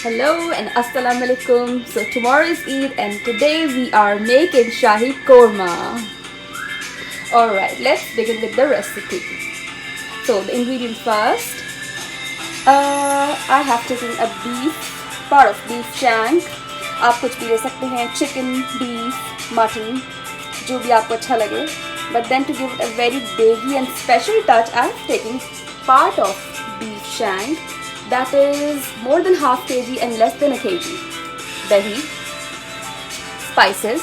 Hello and Assalamu alaikum. So tomorrow is Eid and today we are making Shahi Korma. Alright, let's begin with the recipe. So the ingredients first. I have taken a part of beef shank. आप कुछ भी ले सकते हैं, chicken, beef, mutton, जो भी आपको अच्छा लगे. But then to give it a very dahi and special touch, I have taken part of beef shank. That is more than half kg and less than a kg. Dahi. Spices.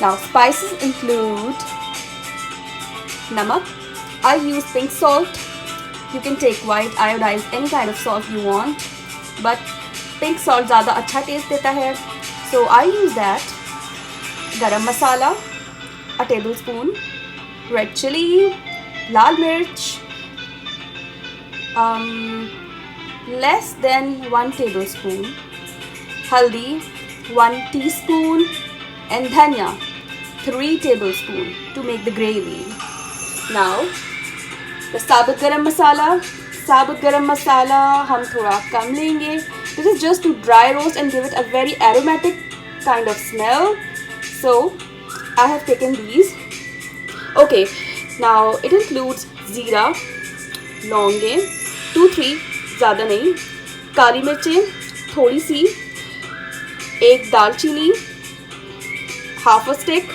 Now spices include namak. I use pink salt. You can take white, iodized, any kind of salt you want. But pink salt ज़्यादा अच्छा taste देता है. So I use that. Garam masala, a tablespoon. Red chili, lal mirch, less than 1 tablespoon. Haldi, 1 teaspoon. And dhania, 3 tablespoons to make the gravy. Now, the sabut garam masala हम थोड़ा कम लेंगे. This is just to dry roast and give it a very aromatic kind of smell. So, I have taken these. Okay, now it includes जीरा, लौंगे, 2-3, ज़्यादा नहीं, काली मिर्चें थोड़ी सी, एक दालचीनी, half a stick,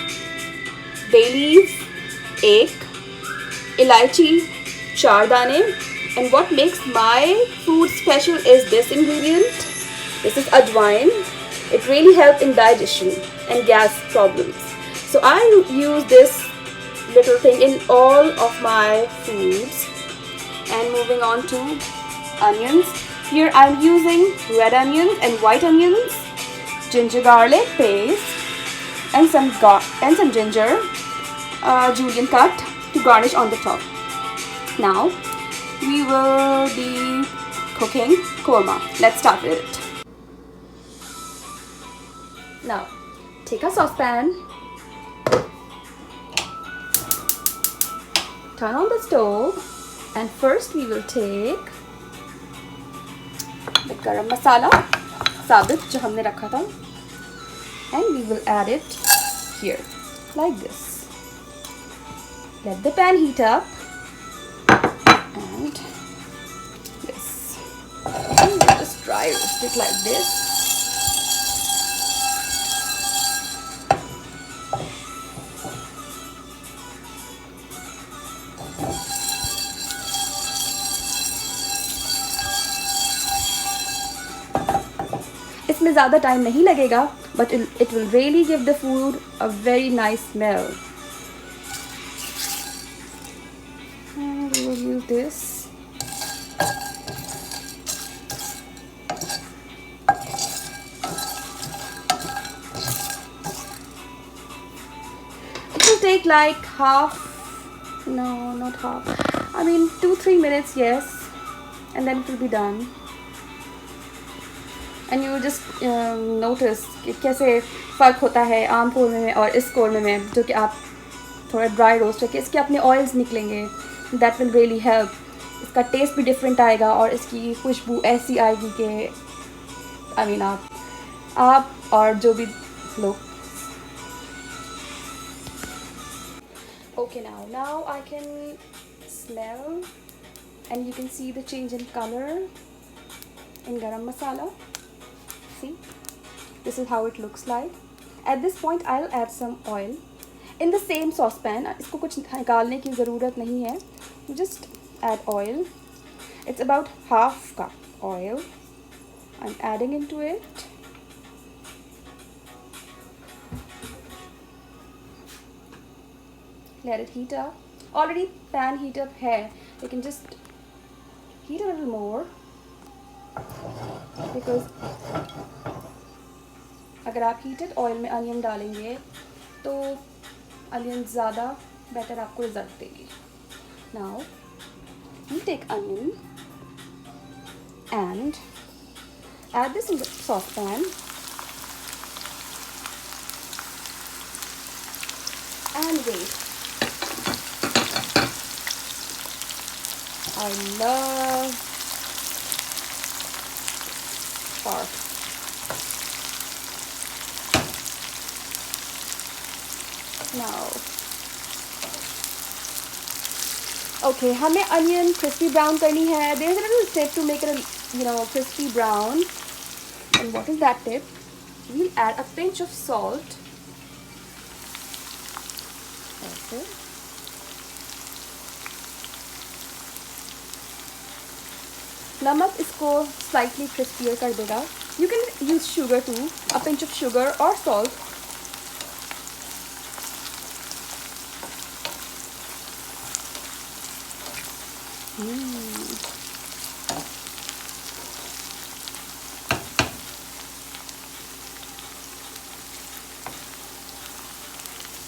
bay leaf, एक, इलायची, 4 दाने. And what makes my food special is this ingredient. This is ajwain. It really helps in digestion and gas problems. So I use this little thing in all of my foods. And moving on to onions. Here I'm using red onions and white onions, ginger garlic paste, and some ginger, julienne cut to garnish on the top. Now we will be cooking korma. Let's start with it. Now take a saucepan, turn on the stove, and first we will take the garam masala sabit जो हमने रखा था, and we will add it here like this. Let the pan heat up and this, and we'll just dry roast it like this. इसमें ज़्यादा time नहीं लगेगा, but it will really give the food a very nice smell. And we will use this. It will take like not half. I mean 2-3 minutes, yes, and then it will be done. And you will just notice कि कैसे फ़र्क होता है आम कोरमे में और इस कोरमे में, जो कि आप थोड़ा ड्राई रोस्ट रखिए. इसके अपने ऑयल्स निकलेंगे. That will really help. इसका टेस्ट भी डिफरेंट आएगा और इसकी खुशबू ऐसी आएगी कि I mean आप और जो भी लोग. Okay, now I can smell and you can see the change in color in garam masala. See, this is how it looks like. At this point I'll add some oil in the same saucepan. इसको कुछ निकालने की ज़रूरत नहीं है. You just add oil. It's about half cup oil. I'm adding into it. Let it heat up. Already pan heat up है. You can just heat a little more, because अगर आप heated oil में onion डालेंगे तो onion ज़्यादा better आपको result देगी. Now you take onion and add this in the saucepan and wait. I love part. Now okay, हमें onion crispy brown करनी है. There is a little tip to make it crispy brown. And what is that tip? We'll add a pinch of salt. Okay. नमक इसको slightly crispier कर देगा. You can use sugar too, a pinch of sugar और salt.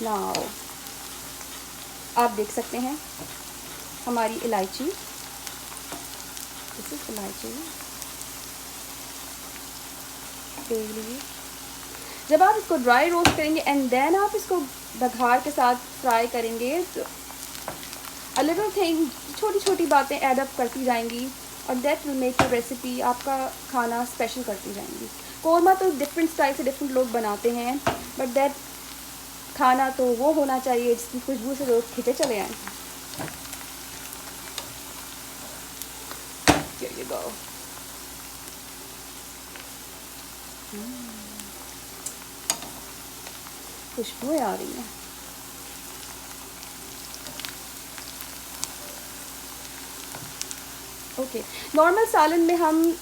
Now आप देख सकते हैं हमारी इलायची. दिस इज इलायची. देख लीजिए, जब आप इसको ड्राई रोस्ट करेंगे एंड देन आप इसको बघार के साथ फ्राई करेंगे तो अ लिटिल थिंग, छोटी छोटी बातें ऐड अप करती जाएंगी और that will make your recipe, आपका खाना स्पेशल करती जाएंगी. कोरमा तो डिफरेंट स्टाइल से डिफरेंट लोग बनाते हैं, बट दैट खाना तो वो होना चाहिए जिसकी खुशबू से लोग खिंचे चले आए. Here you go. खुशबू आ रही है. ओके, नॉर्मल सालन में हम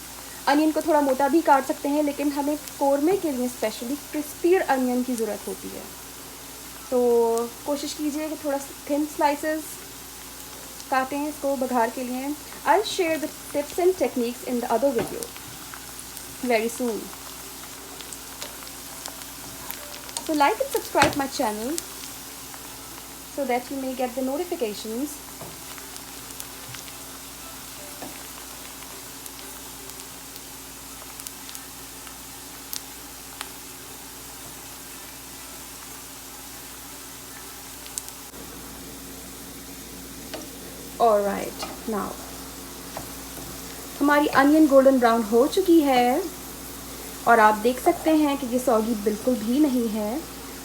अनियन को थोड़ा मोटा भी काट सकते हैं, लेकिन हमें कोरमे के लिए स्पेशली क्रिस्पियर अनियन की ज़रूरत होती है. तो कोशिश कीजिए कि थोड़ा थिन स्लाइसेस काटें इसको बघार के लिए. I share the tips and techniques in the other video very soon. So like and subscribe my channel so that you may get the notifications. Alright, now हमारी अनियन गोल्डन ब्राउन हो चुकी है और आप देख सकते हैं कि ये सॉगी बिल्कुल भी नहीं है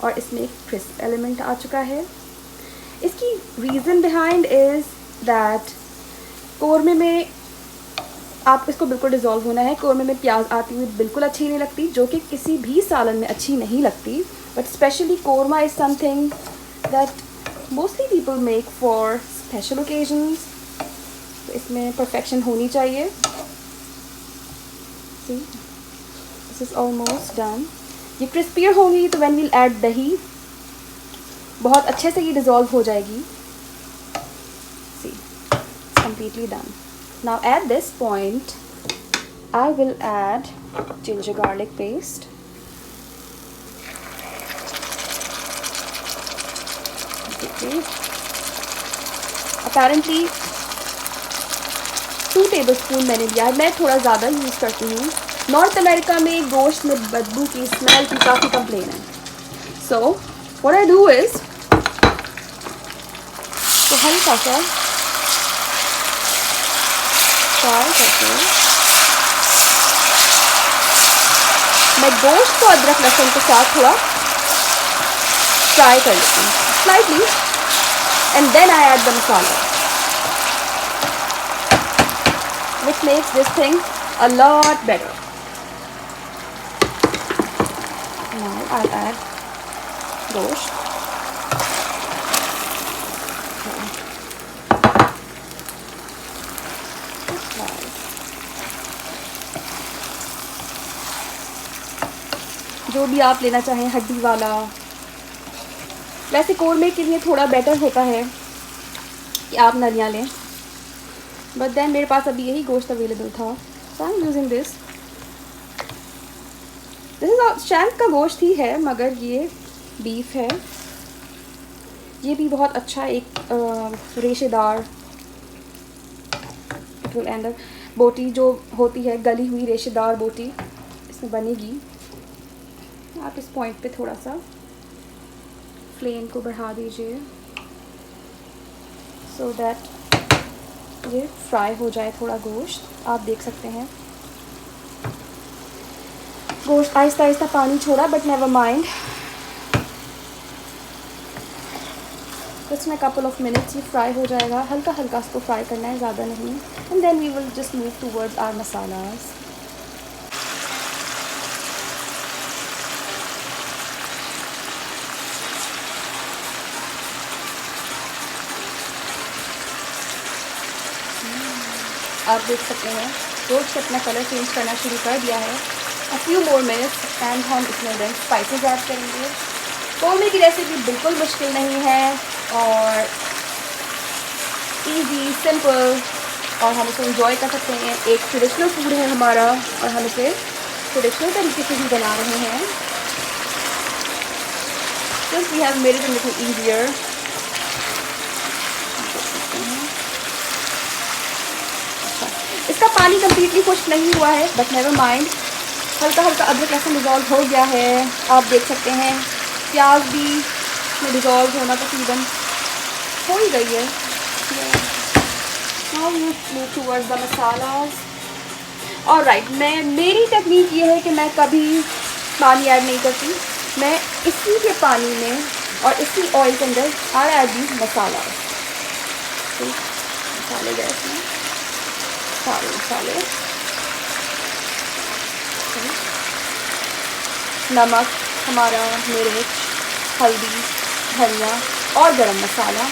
और इसमें एक क्रिस्प एलिमेंट आ चुका है. इसकी रीज़न बिहाइंड इज़ दैट कोरमे में आप इसको बिल्कुल डिज़ोल्व होना है. कोरमे में प्याज आती हुई बिल्कुल अच्छी नहीं लगती, जो कि किसी भी सालन में अच्छी नहीं लगती. But specially korma is something that mostly people make for special occasions. तो इसमें परफेक्शन होनी चाहिए. सी, दिस इज़ ऑलमोस्ट डन. ये क्रिस्पियर होगी तो व्हेन वील ऐड दही बहुत अच्छे से ये डिज़ोल्व हो जाएगी. सी, completely done. Now at this point I will add ginger garlic paste. Okay. Apparently 2 tablespoon मैंने लिया है. मैं थोड़ा ज़्यादा यूज़ करती हूँ. नॉर्थ अमेरिका में गोश्त में बदबू की स्मेल की काफ़ी कंप्लेन है. So what I do is, तो हल्का सा फ्राई करके मैं गोश्त को अदरक लहसुन के साथ थोड़ा फ्राई कर लेती हूँ slightly and then I add the masala, which makes this thing a lot better. Now I'll add gosht. जो भी आप लेना चाहें, हड्डी वाला. वैसे कोरमे के लिए थोड़ा बेटर होता है कि आप नलियाँ लें, बट देन मेरे पास अभी यही गोश्त अवेलेबल था, so I am using this. Is shank का गोश्त ही है मगर ये बीफ है. ये भी बहुत अच्छा एक रेशेदार अंदर बोटी जो होती है, गली हुई रेशेदार बोटी इसमें बनेगी. आप इस पॉइंट पे थोड़ा सा फ्लेम को बढ़ा दीजिए सो दैट ये फ्राई हो जाए थोड़ा गोश्त. आप देख सकते हैं गोश्त आहिस्ता आहिस्ता पानी छोड़ा, but never mind. Just in couple of minutes ये फ्राई हो जाएगा, हल्का हल्का इसको फ्राई करना है, ज़्यादा नहीं। And then we will just move towards our masalas. आप देख सकते हैं रोस्ट अपना कलर चेंज करना शुरू कर दिया है। A few more minutes and हम इसमें देन स्पाइसेस ऐड करेंगे। कोरमे की रेसिपी बिल्कुल मुश्किल नहीं है और इजी सिंपल, और हम इसे इंजॉय कर सकते हैं। एक ट्रेडिशनल फूड है हमारा और हम इसे ट्रेडिशनल तरीके से भी बना रहे हैं। Just we have made it a little easier. इसका पानी कम्प्लीटली खुश्क नहीं हुआ है बट नेवर माइंड, हल्का हल्का अदरक लहसुन डिज़ोल्व हो गया है। आप देख सकते हैं प्याज भी में डिज़ोल्व होना तकरीबन हो ही गई है। Now you move towards the masalas. Alright, मेरी टेक्निक ये है कि मैं कभी पानी ऐड नहीं करती, मैं इसी के पानी में और इसी ऑयल के अंदर ऐड दी मसाला। मसाले गए इसमें सारे मसाले, नमक हमारा, मिर्च, हल्दी, धनिया और गरम मसाला।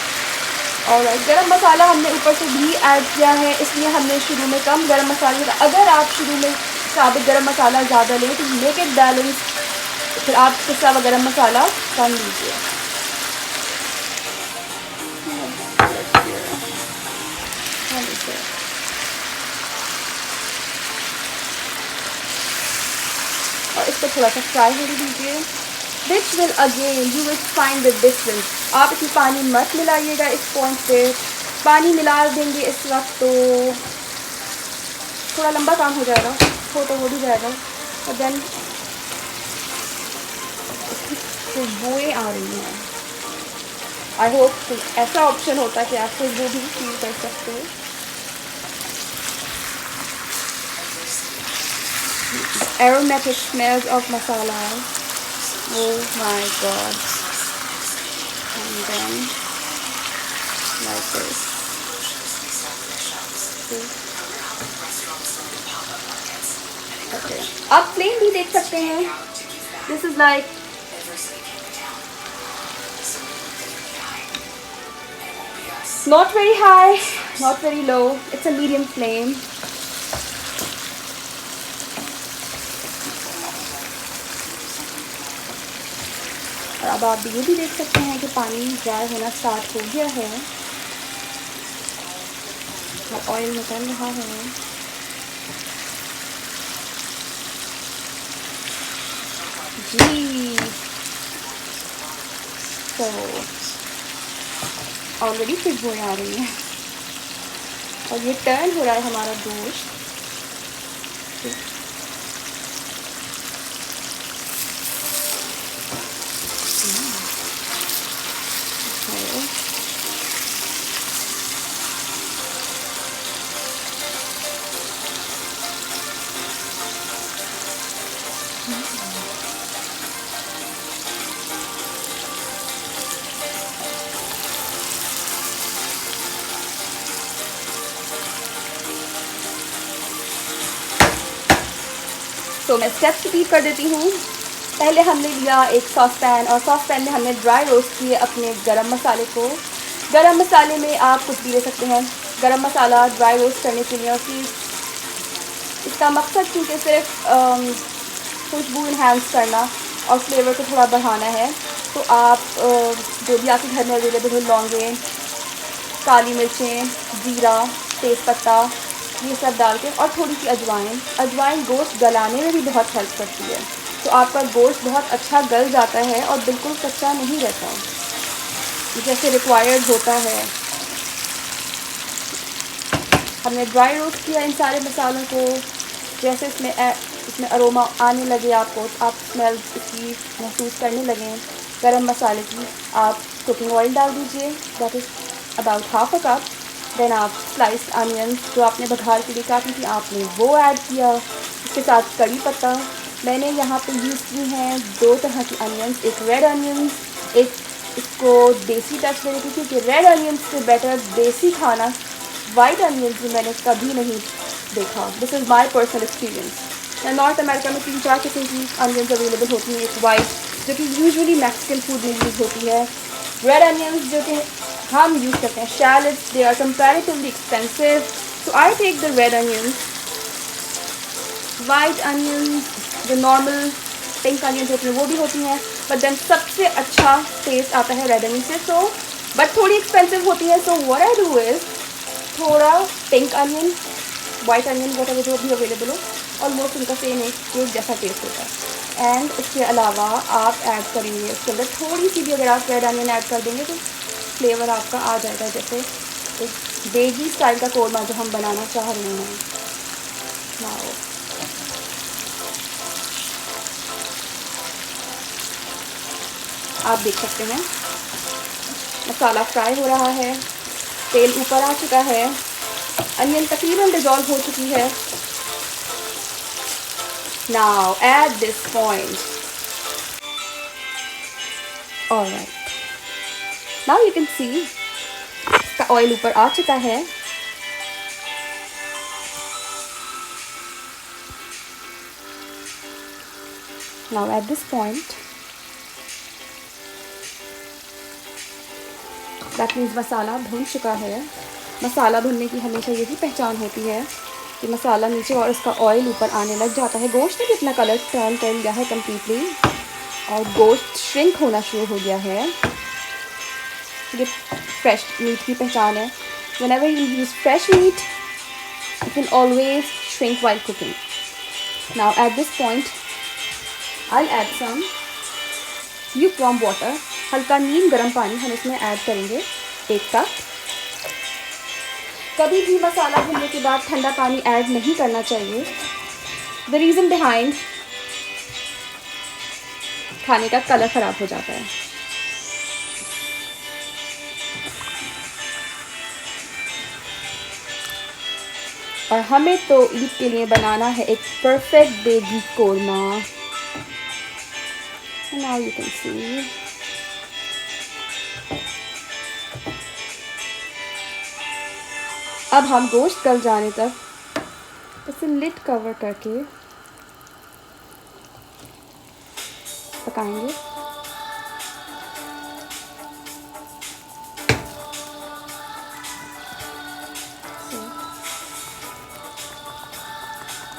और गरम मसाला हमने ऊपर से भी ऐड किया है, इसलिए हमने शुरू में कम गरम मसाले। अगर आप शुरू में साबित गरम मसाला ज़्यादा लें तो मेक इट बैलेंस, फिर आप इसके अलावा गरम मसाला कम लीजिए। और इसको थोड़ा सा फ्राई होने दीजिए। Which will again you will find the difference. आप इसमें पानी मत मिलाइएगा इस पॉइंट पे, पानी मिला देंगे इस वक्त तो थोड़ा लंबा काम हो जाएगा, तो हो भी जाएगा। और देन खुशबुएँ आ रही हैं। आई होप ऐसा ऑप्शन होता है कि आप खुशबू भी फील कर सकते हो। Aromatic smells of masala. Oh my god. And then like this. Okay. आप फ्लेम भी देख सकते हैं। This is like not very high, not very low. It's a medium flame. और अब आप ये भी देख सकते हैं कि पानी ड्राई होना स्टार्ट हो गया है और ऑयल निकल रहा है। जी तो ऑलरेडी खुशबू आ रही है और ये टर्न हो रहा है हमारा गोश्त। तो मैं स्टेप्स रिपीट कर देती हूँ। पहले हमने लिया एक सॉस पैन और सॉस पैन में हमने ड्राई रोस्ट किए अपने गरम मसाले को। गरम मसाले में आप कुछ भी ले सकते हैं, गरम मसाला ड्राई रोस्ट करने के लिए, और फिर इसका मकसद क्योंकि सिर्फ खुशबू इन्हांस करना और फ्लेवर को थोड़ा बढ़ाना है। तो आप जो भी आपके घर में अवेलेबल हो, लौंगे, काली मिर्चें, जीरा, तेज़पत्ता, ये सब डाल के, और थोड़ी सी अजवाइन गोश्त गलाने में भी बहुत हेल्प करती है। तो आपका गोश्त बहुत अच्छा गल जाता है और बिल्कुल कच्चा नहीं रहता जैसे रिक्वायर्ड होता है। हमने ड्राई रोस्ट किया इन सारे मसालों को। जैसे इसमें अरोमा आने लगे, आपको आप स्मेल इसकी महसूस करने लगें गरम मसाले की, आप कुकिंग ऑयल डाल दीजिए, that is about half a cup. Then आप स्लाइस्ड अनियंस जो आपने बघार के लिए काटी थी आपने वो ऐड किया। इसके साथ कड़ी पत्ता मैंने यहाँ पे यूज़ की हैं 2 तरह की अनियंस, एक रेड अनियंस, एक इसको देसी टच देने की, क्योंकि रेड अनियंस से बेटर देसी खाना वाइट अनियंस में मैंने कभी नहीं देखा. This is my personal experience. North America में 3-4 किस्म की अनियंस अवेलेबल होती हैं. एक वाइट जो कि यूजुअली मैक्सिकन फूड में यूज़ होती है. रेड अनियंस जो कि हम यूज़ करते हैं. Shallots, they are comparatively expensive, so I take the red onions. White onions जो नॉर्मल पिंक अनियंस होती हैं वो भी होती हैं, बट देन सबसे अच्छा टेस्ट आता है रेड अनियन से. सो बट थोड़ी एक्सपेंसिव होती है. So what I do is थोड़ा pink onion, white onion, whatever जो भी अवेलेबल हो, ऑलमोस्ट उनका सेम एक जैसा टेस्ट होता है. एंड उसके अलावा आप ऐड करेंगे उसके अंदर थोड़ी सी भी, अगर आप रेड अनियन ऐड कर देंगे तो फ्लेवर आपका आ जाएगा, जैसे एक बेगी स्टाइल का कोरमा जो हम बनाना चाह रहे हैं. नाउ आप देख सकते हैं मसाला फ्राई हो रहा है, तेल ऊपर आ चुका है, अनियन तकरीबन डिजॉल्व हो चुकी है. Now at this point, alright, now you can see इसका ऑयल ऊपर आ चुका है. Now at this point that means masala भून चुका है. मसाला भुनने की हमेशा यही पहचान होती है कि मसाला नीचे और इसका ऑयल ऊपर आने लग जाता है. गोश्त ने भी अपना कलर टर्न कर लिया है कम्प्लीटली और गोश्त श्रिंक होना शुरू हो गया है. ये फ्रेश मीट की पहचान है. Whenever you use fresh meat it will always shrink while cooking. Now at this point I add some lukewarm water. हल्का नीम गर्म पानी हम इसमें ऐड करेंगे 1 कप. कभी भी मसाला भुनने के बाद ठंडा पानी ऐड नहीं करना चाहिए. द रीज़न बिहाइंड खाने का कलर ख़राब हो जाता है. और हमें तो ईद के लिए बनाना है एक perfect Begi korma. Now you can सी अब हम गोश्त गल जाने तक इसे लिड कवर करके पकाएंगे.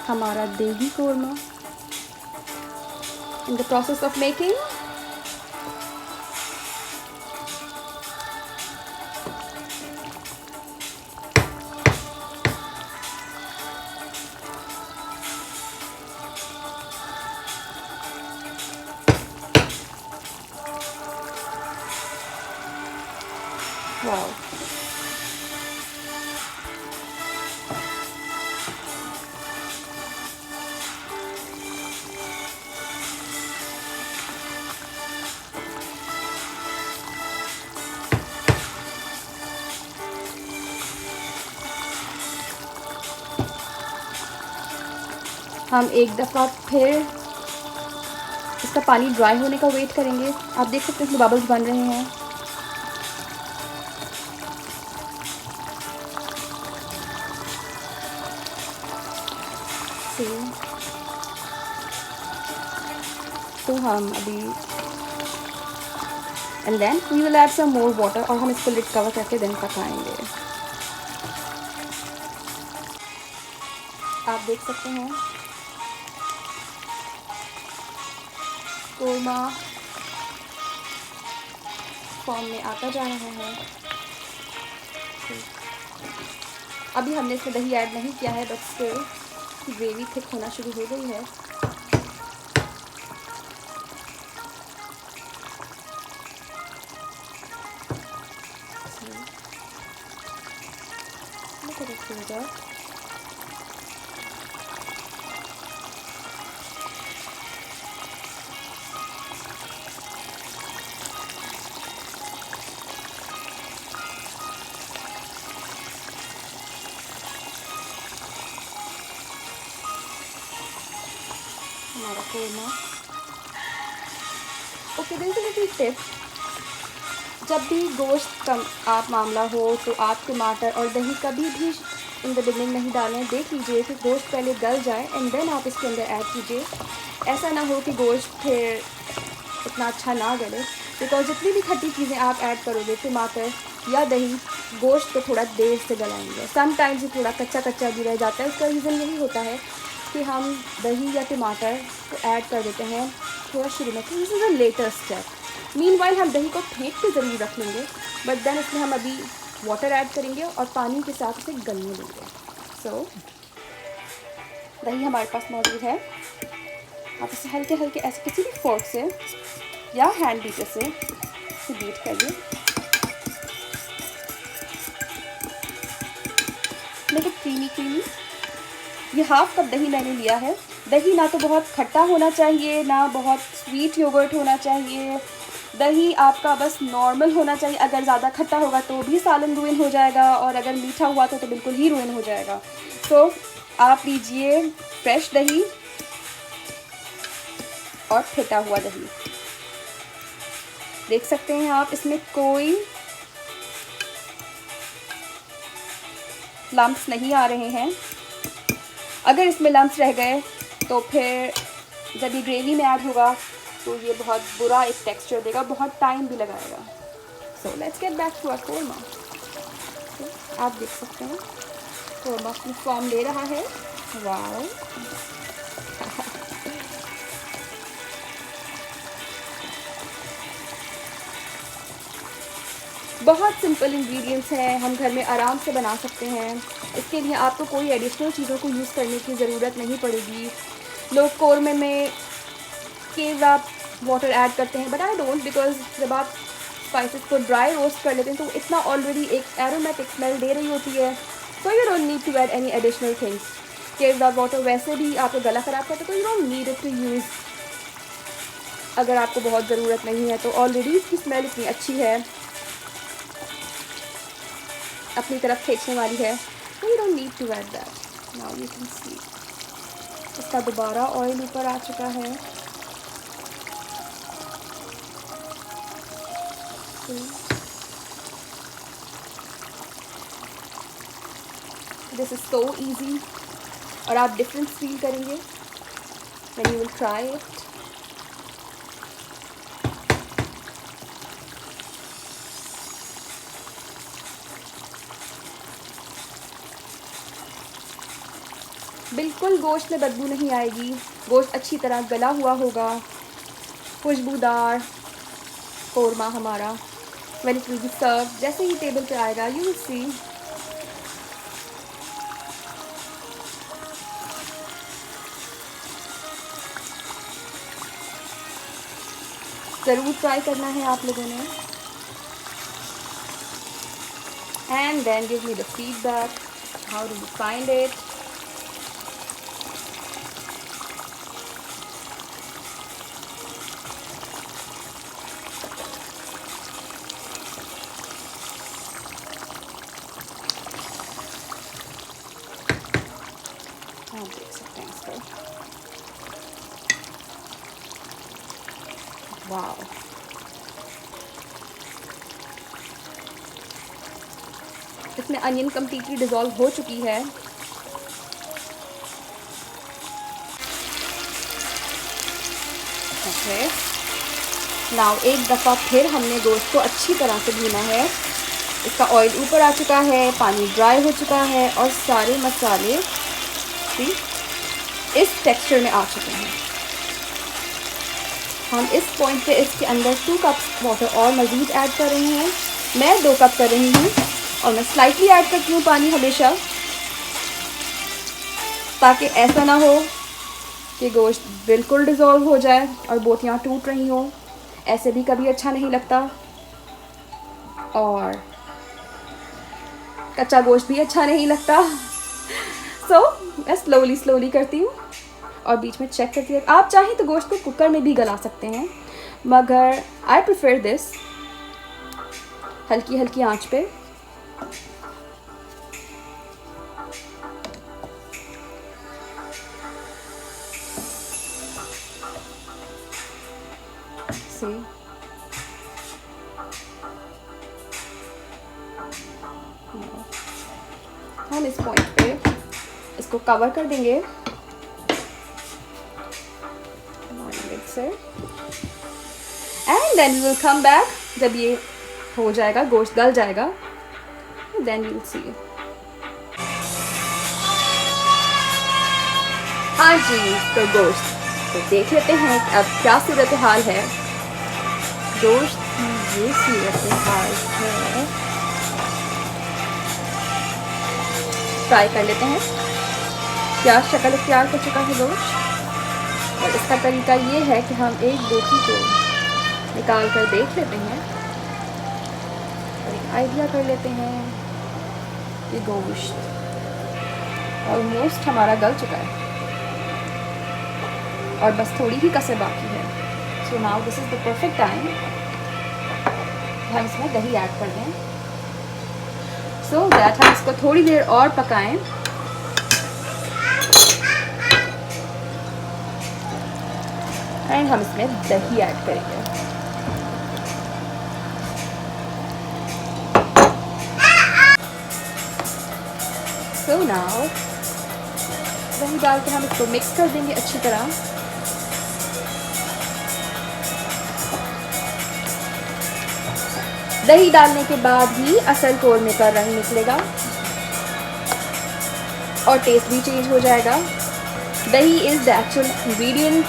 हमारा देगी korma in the process of making. Wow. हम एक दफ़ा फिर इसका पानी ड्राई होने का वेट करेंगे. आप देख सकते हैं इसमें बबल्स बन रहे हैं. तो हम अभी and then we will add some more water और हम इसको लिड कवर करके देन पकाएंगे. आप देख सकते हैं कोरमा फॉर्म में आता जा रहा है. अभी हमने इसमें दही ऐड नहीं किया है, बट स्टिल ग्रेवी थिक होना शुरू हो गई है. Look at it further. हमारा korma. Okay, there is a little tip. जब भी गोश्त का आप मामला हो तो आप टमाटर और दही कभी भी इन द बिगनिंग नहीं डालें। देख लीजिए कि गोश्त पहले गल जाए एंड देन आप इसके अंदर ऐड कीजिए। ऐसा ना हो कि गोश्त फिर इतना अच्छा ना गले, बिकॉज जितनी भी खट्टी चीज़ें आप ऐड करोगे, टमाटर या दही, गोश्त को थोड़ा देर से गलाएंगे। समटाइम्स ये थोड़ा कच्चा कच्चा भी रह जाता है। इसका रीज़न यही होता है कि हम दही या टमाटर को ऐड कर देते हैं थोड़ा शुरू में। This is a later step. Meanwhile हम दही को फेंट के ज़रूर रख लेंगे, बट देन इसमें हम अभी वाटर ऐड करेंगे और पानी के साथ इसे गलने देंगे। सो दही हमारे पास मौजूद है। आप इसे हल्के हल्के ऐसे किसी भी फोर्क से या हैंड बीटर से बीट करिए। Make it creamy creamy. ये हाफ कप दही मैंने लिया है। दही ना तो बहुत खट्टा होना चाहिए, ना बहुत स्वीट योगर्ट होना चाहिए। दही आपका बस नॉर्मल होना चाहिए। अगर ज़्यादा खट्टा होगा तो भी सालन रुइन हो जाएगा, और अगर मीठा हुआ तो बिल्कुल ही रुइन हो जाएगा। तो आप लीजिए फ्रेश दही और फेटा हुआ दही। देख सकते हैं आप, इसमें कोई लम्प्स नहीं आ रहे हैं। अगर इसमें लम्प्स रह गए तो फिर जब ये ग्रेवी में ऐड होगा तो ये बहुत बुरा एक टेक्सचर देगा, बहुत टाइम भी लगाएगा। So let's get back to our korma. आप देख सकते हैं कोरमा की फॉर्म ले रहा है। वाओ बहुत सिंपल इंग्रेडिएंट्स हैं, हम घर में आराम से बना सकते हैं। इसके लिए आपको कोई एडिशनल चीज़ों को यूज़ करने की ज़रूरत नहीं पड़ेगी। लोग कोरमे में केव रैप वाटर ऐड करते हैं, बट आई डोंट, बिकॉज जब आप स्पाइसेस को ड्राई रोस्ट कर लेते हैं तो इतना ऑलरेडी एक एरोमेटिक स्मेल दे रही होती है, so you don't need to add any additional things. केव रैप वाटर वैसे भी आपको गला ख़राब करता है, तो you don't need it to use. अगर आपको बहुत ज़रूरत नहीं है तो ऑलरेडी इसकी स्मेल इतनी अच्छी है, अपनी तरफ खींचने वाली है, तो you don't need to add that. Now you can see इसका दोबारा ऑयल ऊपर आ चुका है। दिस इज़ सो ईजी, और आप डिफरेंस फील करेंगे when you will try it. बिल्कुल गोश्त में बदबू नहीं आएगी, गोश्त अच्छी तरह गला हुआ होगा, खुशबूदार कोरमा हमारा। When it will be serve, जैसे ही टेबल पे आएगा, यू विल सी ज़रूर ट्राई करना है आप लोगों ने, and then give me the feedback, how do you find it. आप देख सकते हैं इसको, वाओ। इसमें अनियन कम्प्लीटली डिज़ोल्व हो चुकी है। ओके, नाउ एक दफ़ा फिर हमने गोश्त को अच्छी तरह से भूना है। इसका ऑयल ऊपर आ चुका है, पानी ड्राई हो चुका है, और सारे मसाले इस टेक्सचर में आ चुके हैं। हम इस पॉइंट पे इसके अंदर 2 कप वाटर और मज़ीद ऐड कर रहे हैं। मैं 2 कप कर रही हूँ, और मैं स्लाइटली ऐड करती हूँ पानी हमेशा, ताकि ऐसा ना हो कि गोश्त बिल्कुल डिज़ोल्व हो जाए और बोटियाँ टूट रही हों। ऐसे भी कभी अच्छा नहीं लगता, और कच्चा गोश्त भी अच्छा नहीं लगता। सो मैं स्लोली करती हूँ और बीच में चेक करती हूँ। आप चाहें तो गोश्त को कुकर में भी गला सकते हैं, मगर आई प्रेफर दिस हल्की हल्की आंच पे। हम इस पॉइंट पे इसको कवर कर देंगे से, and then we will come back जब ये हो जाएगा, गोश्त गल जाएगा, देन यू विल सी। हाँ जी, तो गोश्त तो देख लेते हैं अब क्या सूरत हाल है। गोश्त की ये सूरत हाल है, फ्राई कर लेते हैं। क्या शक्ल इख्तियार कर चुका है गोश्त, और इसका तरीका ये है कि हम एक बोटी को निकाल कर देख लेते हैं और एक आइडिया कर लेते हैं कि गोश्त ऑलमोस्ट हमारा गल चुका है और बस थोड़ी ही कसर बाकी है। So now this is the perfect time, हम इसमें दही ऐड कर दें, सो दैट हम इसको थोड़ी देर और पकाएं। एंड हम इसमें दही ऐड करेंगे। सो नाउ दही डाल के हम इसको मिक्स कर देंगे अच्छी तरह। दही डालने के बाद ही असल कोरमे का रंग निकलेगा और टेस्ट भी चेंज हो जाएगा। दही इज़ द एक्चुअल इंग्रेडिएंट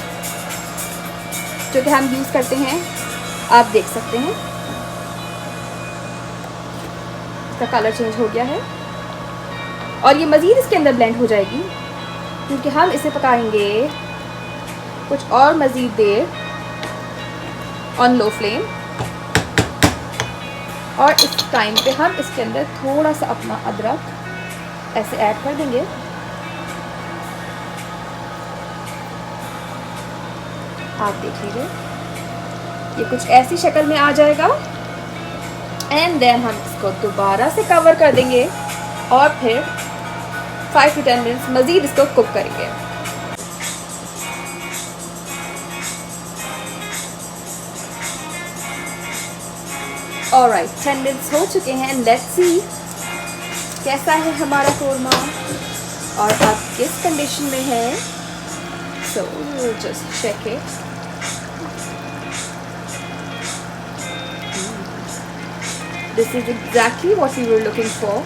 जो कि हम यूज़ करते हैं, आप देख सकते हैं इसका कलर चेंज हो गया है और ये मज़ीद इसके अंदर ब्लेंड हो जाएगी क्योंकि हम इसे पकाएंगे कुछ और मज़ीद देर ऑन लो फ्लेम। और इस टाइम पे हम इसके अंदर थोड़ा सा अपना अदरक ऐसे ऐड कर देंगे। आप देख लीजिए ये कुछ ऐसी शक्ल में आ जाएगा एंड देन हम इसको दोबारा से कवर कर देंगे और फिर 5 to 10 मिनट्स मज़ीद इसको कुक करेंगे। ऑलराइट, 10 मिनट्स हो चुके हैं। लेट्स सी कैसा है हमारा कोरमा और आप किस कंडीशन में है। So just check it. This is exactly what we were looking for.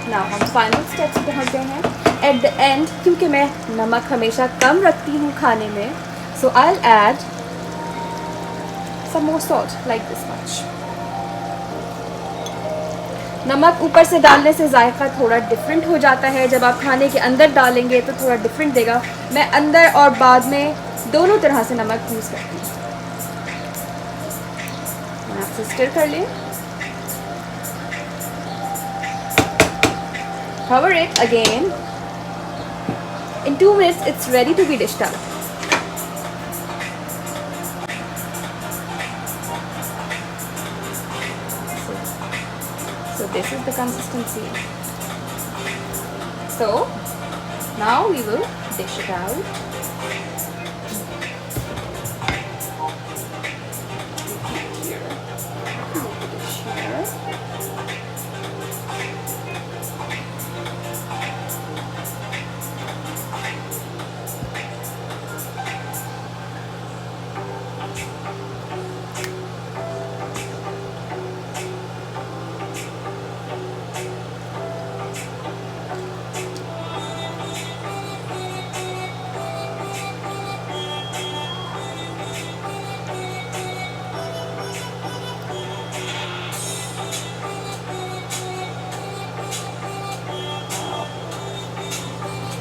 Now हम फाइनल स्टेप्स पे पहुंच गए हैं। एट द एंड क्योंकि मैं नमक हमेशा कम रखती हूँ खाने में, so I will add some more salt like this much। नमक ऊपर से डालने से जायका थोड़ा डिफरेंट हो जाता है, जब आप खाने के अंदर डालेंगे तो थोड़ा डिफरेंट देगा। मैं अंदर और बाद में दोनों तरह से नमक यूज़ करती हूँ। आपसे स्टिर कर लें, cover it again। In 2 minutes it's ready to be dished out। So this is the consistency। So now we will dish it out।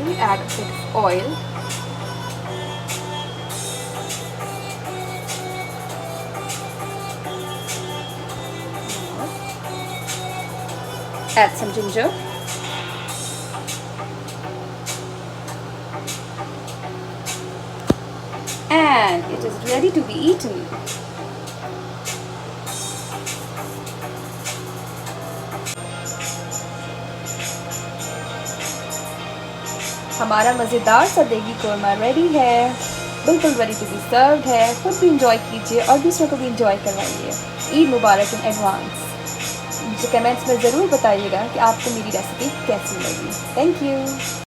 We add a bit of oil, add some ginger, and it is ready to be eaten। हमारा मज़ेदार सा देगी korma ready है, बिल्कुल ready to be served है। खुद भी enjoy कीजिए और दूसरों को भी इंजॉय करवाइए। ईद मुबारक इन एडवांस। तो कमेंट्स में ज़रूर बताइएगा कि आपको मेरी रेसिपी कैसी लगी। Thank you.